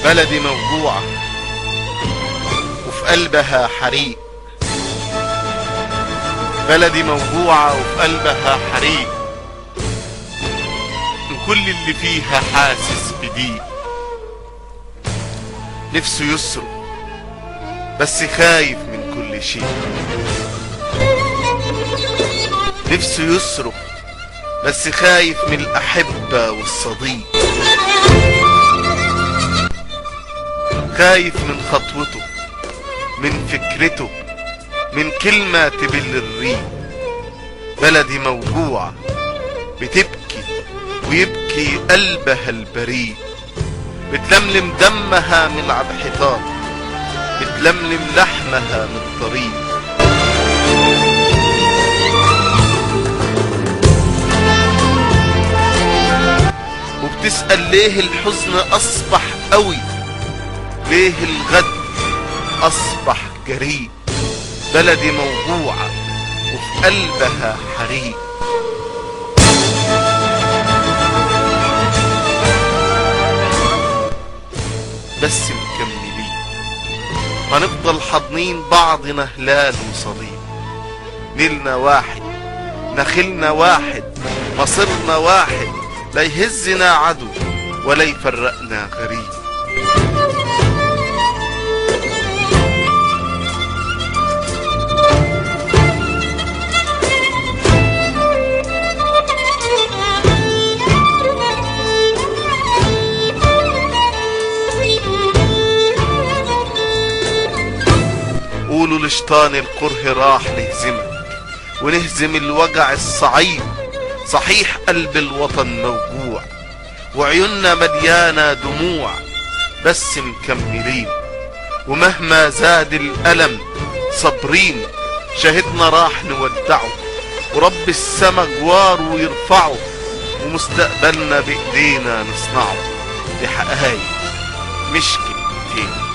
بلدي موجوعة وفي قلبها حريق، بلدي موجوعة وفي قلبها حريق، وكل اللي فيها حاسس بضيق. نفسه يصرخ بس خايف من كل شيء، نفسه يصرخ بس خايف من الأحبة والصديق، خايف من خطوته، من فكرته، من كلمة تبل الريق. بلدي موجوعة بتبكي ويبكي قلبها البريء، بتلملم دمها من على الحيطان، بتلملم لحمها من الطريق. وبتسأل ليه الحزن أصبح قوي، ليه الغد أصبح جريء. بلدي موجوعة وفي قلبها حريق. بس مكملين، هنفضل حاضنين بعضنا هلال وصليب. نيلنا واحد، نخلنا واحد، مصيرنا واحد، لا يهزنا عدو ولا يفرقنا غريب. قولوا لشيطان الكره راح نهزمك ونهزم الوجع الصعيب. صحيح قلب الوطن موجوع وعيوننا مليانة دموع، بس مكملين ومهما زاد الألم صابرين. شهدنا راح نودعه ورب السما جواره ويرفعه، ومستقبلنا بإيدينا نصنعه. دي حقايق مش كلمتين.